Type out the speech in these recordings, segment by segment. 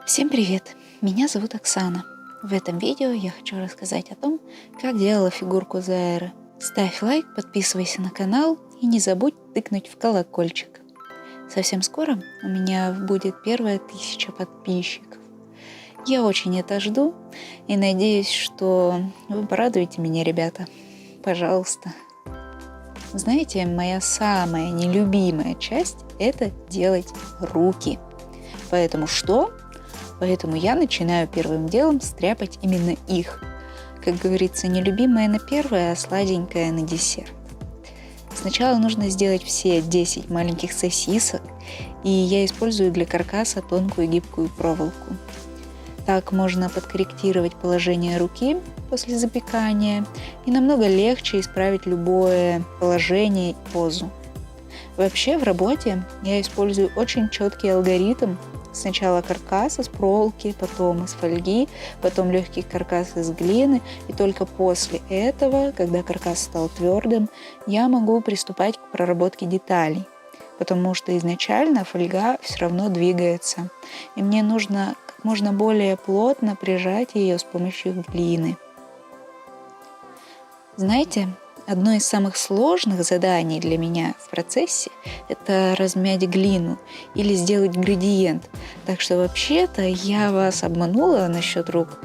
Всем привет! Меня зовут Оксана. В этом видео я хочу рассказать о том, как делала фигурку Заэры. Ставь лайк, подписывайся на канал и не забудь тыкнуть в колокольчик. Совсем скоро у меня будет первая 1000 подписчиков. Я очень это жду и надеюсь, что вы порадуете меня, ребята. Пожалуйста. Знаете, моя самая нелюбимая часть – это делать руки. Поэтому я начинаю первым делом стряпать именно их. Как говорится, нелюбимое на первое, а сладенькое на десерт. Сначала нужно сделать все 10 маленьких сосисок, и я использую для каркаса тонкую гибкую проволоку. Так можно подкорректировать положение руки после запекания и намного легче исправить любое положение и позу. Вообще в работе я использую очень четкий алгоритм. Сначала каркас из проволоки, потом из фольги, потом легкий каркас из глины. И только после этого, когда каркас стал твердым, я могу приступать к проработке деталей. Потому что изначально фольга все равно двигается. И мне нужно как можно более плотно прижать ее с помощью глины. Знаете, одно из самых сложных заданий для меня в процессе – это размять глину или сделать градиент. Так что вообще-то я вас обманула насчет рук.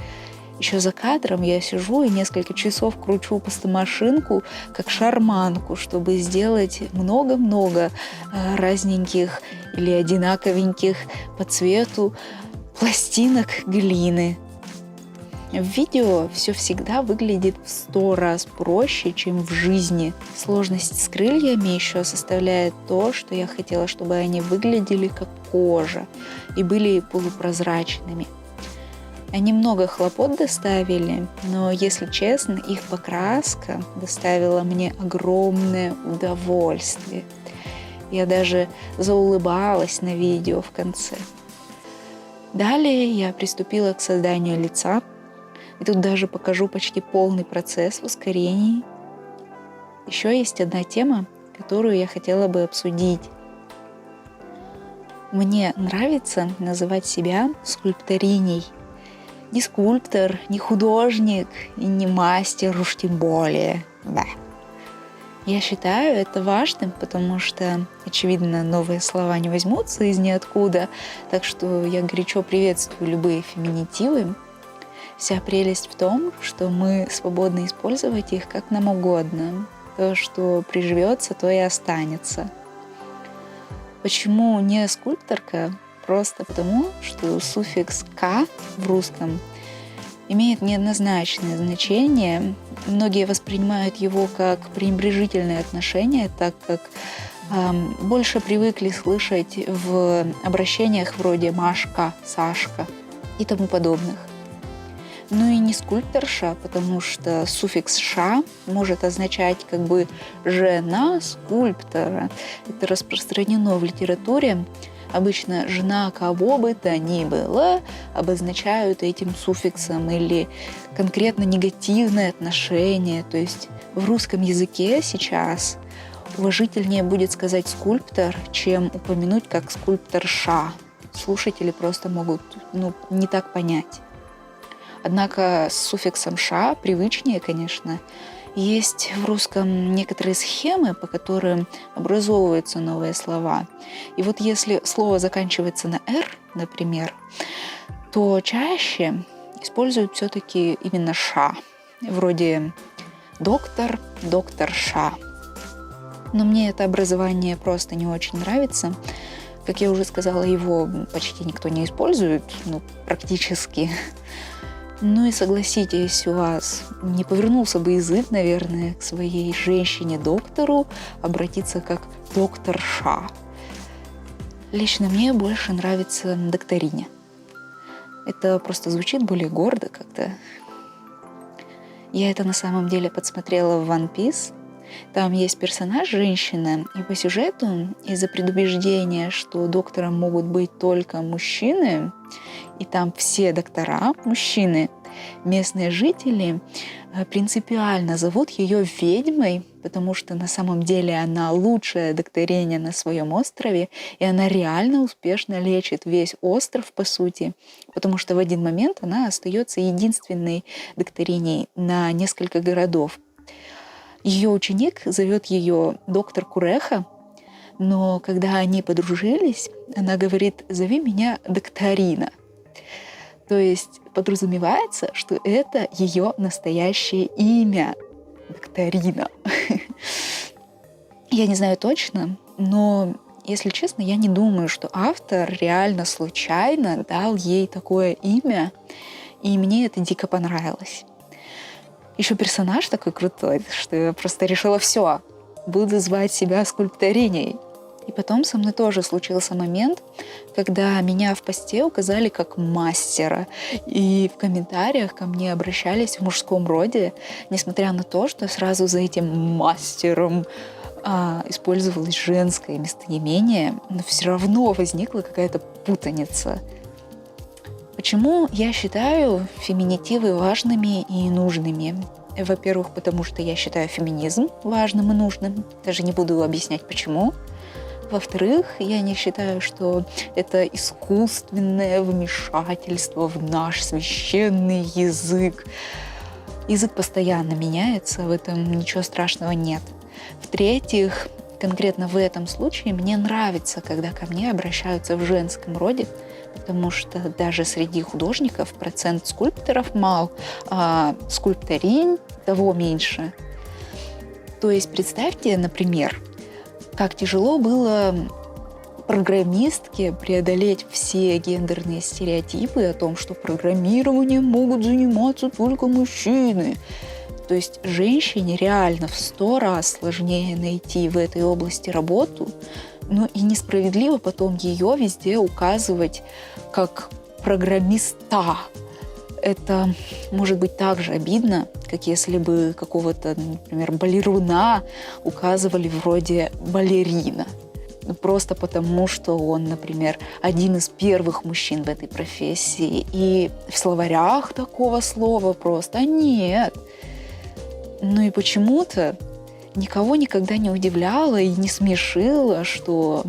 Еще за кадром я сижу и несколько часов кручу пластомашинку как шарманку, чтобы сделать много-много разненьких или одинаковеньких по цвету пластинок глины. В видео все всегда выглядит в 100 раз проще, чем в жизни. Сложность с крыльями еще составляет то, что я хотела, чтобы они выглядели как кожа и были полупрозрачными. Они много хлопот доставили, но, если честно, их покраска доставила мне огромное удовольствие. Я даже заулыбалась на видео в конце. Далее я приступила к созданию лица. И тут даже покажу почти полный процесс в ускорении. Еще есть одна тема, которую я хотела бы обсудить. Мне нравится называть себя скульпториней. Не скульптор, не художник и не мастер уж тем более. Да. Я считаю это важным, потому что, очевидно, новые слова не возьмутся из ниоткуда, так что я горячо приветствую любые феминитивы. Вся прелесть в том, что мы свободны использовать их как нам угодно. То, что приживется, то и останется. Почему не скульпторка? Просто потому, что суффикс «ка» в русском имеет неоднозначное значение. Многие воспринимают его как пренебрежительное отношение, так как больше привыкли слышать в обращениях вроде «Машка», «Сашка» и тому подобных. Ну и не скульпторша, потому что суффикс «ша» может означать как бы «жена скульптора». Это распространено в литературе. Обычно «жена кого бы то ни было» обозначают этим суффиксом или конкретно негативное отношение. То есть в русском языке сейчас уважительнее будет сказать «скульптор», чем упомянуть как «скульпторша». Слушатели просто могут не так понять. Однако с суффиксом «ша» привычнее, конечно. Есть в русском некоторые схемы, по которым образовываются новые слова. И вот если слово заканчивается на «р», например, то чаще используют все-таки именно «ша». Вроде «доктор», «докторша». Но мне это образование просто не очень нравится. Как я уже сказала, его почти никто не использует, практически. Ну и согласитесь, у вас не повернулся бы язык, наверное, к своей женщине-доктору обратиться как докторша. Лично мне больше нравится докториня. Это просто звучит более гордо как-то. Я это на самом деле подсмотрела в One Piece. Там есть персонаж женщина, и по сюжету из-за предубеждения, что доктором могут быть только мужчины, и там все доктора мужчины, местные жители принципиально зовут ее ведьмой, потому что на самом деле она лучшая докториня на своем острове, и она реально успешно лечит весь остров, по сути, потому что в один момент она остается единственной докториней на несколько городов. Ее ученик зовет ее доктор Куреха, но когда они подружились, она говорит: «Зови меня докторина». То есть подразумевается, что это ее настоящее имя — докторина. Я не знаю точно, но, если честно, я не думаю, что автор реально случайно дал ей такое имя, и мне это дико понравилось. Еще персонаж такой крутой, что я просто решила: все, буду звать себя скульпториней. И потом со мной тоже случился момент, когда меня в посте указали как мастера, и в комментариях ко мне обращались в мужском роде, несмотря на то, что сразу за этим мастером использовалось женское местоимение, но все равно возникла какая-то путаница. Почему я считаю феминитивы важными и нужными? Во-первых, потому что я считаю феминизм важным и нужным. Даже не буду объяснять, почему. Во-вторых, я не считаю, что это искусственное вмешательство в наш священный язык. Язык постоянно меняется, в этом ничего страшного нет. В-третьих, конкретно в этом случае мне нравится, когда ко мне обращаются в женском роде, потому что даже среди художников процент скульпторов мал, а скульпторинь того меньше. То есть представьте, например, как тяжело было программистке преодолеть все гендерные стереотипы о том, что программированием могут заниматься только мужчины. То есть женщине реально в 100 раз сложнее найти в этой области работу, но и несправедливо потом ее везде указывать как программиста. Это может быть так же обидно, как если бы какого-то, например, балеруна указывали вроде балерина. Просто потому, что он, например, один из первых мужчин в этой профессии. И в словарях такого слова просто нет. Ну и почему-то никого никогда не удивляло и не смешило, что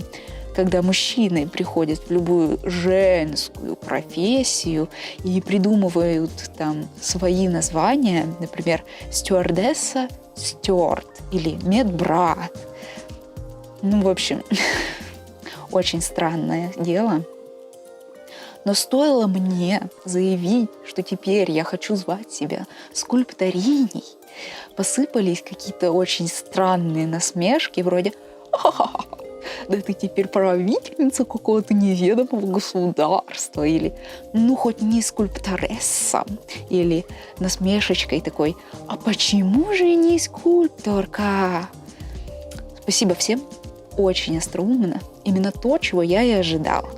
когда мужчины приходят в любую женскую профессию и придумывают там свои названия, например, стюардесса — стюард или медбрат. Ну, в общем, очень странное дело. Но стоило мне заявить, что теперь я хочу звать себя скульпториней, посыпались какие-то очень странные насмешки вроде: «Ха-ха-ха, да ты теперь правительница какого-то неведомого государства», или «ну хоть не скульпторесса», или насмешечкой такой: «а почему же не скульпторка?» Спасибо всем, очень остроумно, именно то, чего я и ожидала.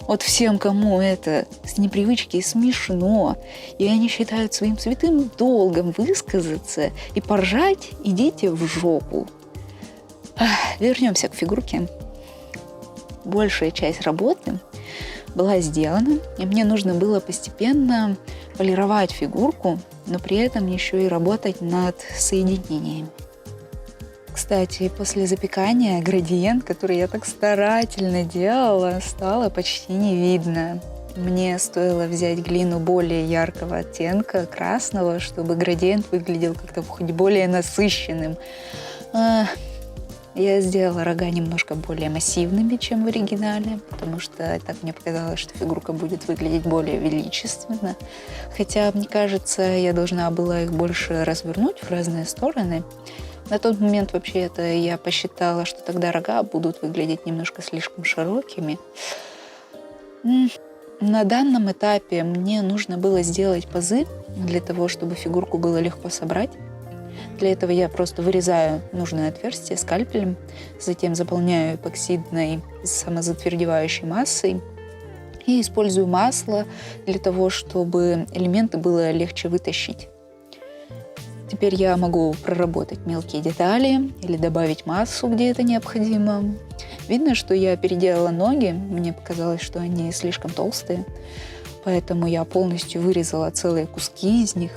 Вот всем, кому это с непривычки смешно, и они считают своим святым долгом высказаться и поржать, идите в жопу. Вернемся к фигурке. Большая часть работы была сделана, и мне нужно было постепенно полировать фигурку, но при этом еще и работать над соединениями. Кстати, после запекания градиент, который я так старательно делала, стало почти не видно. Мне стоило взять глину более яркого оттенка, красного, чтобы градиент выглядел как-то хоть более насыщенным. Я сделала рога немножко более массивными, чем в оригинале, потому что так мне показалось, что фигурка будет выглядеть более величественно. Хотя, мне кажется, я должна была их больше развернуть в разные стороны. На тот момент вообще-то я посчитала, что тогда рога будут выглядеть немножко слишком широкими. На данном этапе мне нужно было сделать пазы для того, чтобы фигурку было легко собрать. Для этого я просто вырезаю нужное отверстие скальпелем, затем заполняю эпоксидной самозатвердевающей массой и использую масло для того, чтобы элементы было легче вытащить. Теперь я могу проработать мелкие детали или добавить массу, где это необходимо. Видно, что я переделала ноги, мне показалось, что они слишком толстые, поэтому я полностью вырезала целые куски из них.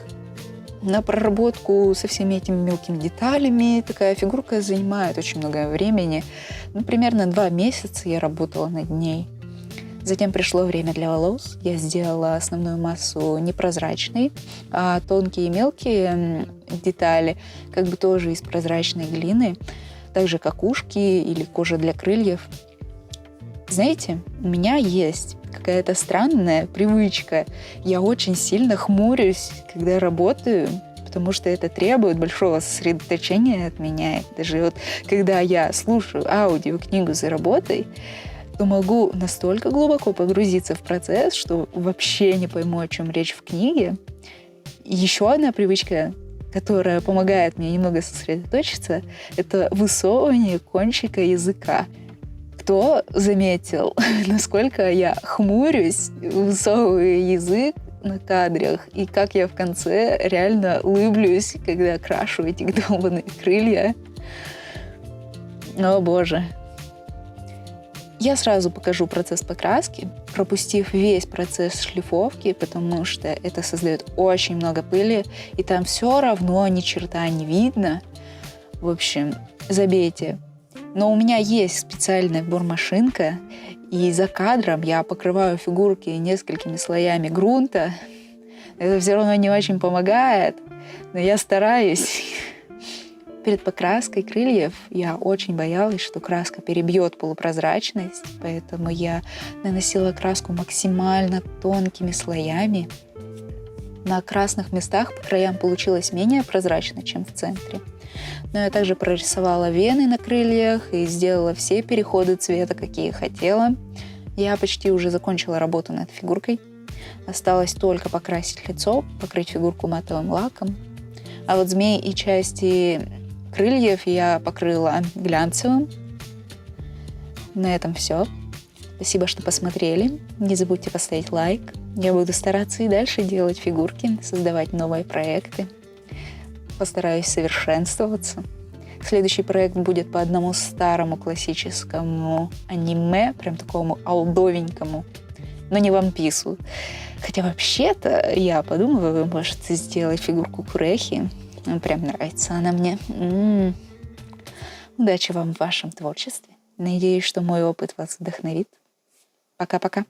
на проработку со всеми этими мелкими деталями такая фигурка занимает очень много времени. Примерно 2 месяца я работала над ней. Затем пришло время для волос. Я сделала основную массу непрозрачной, а тонкие и мелкие детали как бы тоже из прозрачной глины, так же как ушки или кожа для крыльев. Знаете, у меня есть какая-то странная привычка. Я очень сильно хмурюсь, когда работаю, потому что это требует большого сосредоточения от меня. Даже вот когда я слушаю аудиокнигу за работой, то могу настолько глубоко погрузиться в процесс, что вообще не пойму, о чем речь в книге. И еще одна привычка, которая помогает мне немного сосредоточиться, это высовывание кончика языка. Кто заметил, насколько я хмурюсь, высовываю язык на кадрах, и как я в конце реально улыблюсь, когда крашу эти долбаные крылья. О боже. Я сразу покажу процесс покраски, пропустив весь процесс шлифовки, потому что это создает очень много пыли, и там все равно ни черта не видно. В общем, забейте. Но у меня есть специальная бормашинка, и за кадром я покрываю фигурки несколькими слоями грунта. Это все равно не очень помогает, но я стараюсь. Перед покраской крыльев я очень боялась, что краска перебьет полупрозрачность, поэтому я наносила краску максимально тонкими слоями. На красных местах по краям получилось менее прозрачно, чем в центре. Но я также прорисовала вены на крыльях и сделала все переходы цвета, какие хотела. Я почти уже закончила работу над фигуркой. Осталось только покрасить лицо, покрыть фигурку матовым лаком. А вот змеи и части крыльев я покрыла глянцевым. На этом все. Спасибо, что посмотрели. Не забудьте поставить лайк. Я буду стараться и дальше делать фигурки, создавать новые проекты. Постараюсь совершенствоваться. Следующий проект будет по одному старому классическому аниме, прям такому олдовенькому, но не One Piece. Хотя вообще-то я подумала, вы можете сделать фигурку Курехи. Прям нравится она мне. Удачи вам в вашем творчестве. Надеюсь, что мой опыт вас вдохновит. Пока-пока.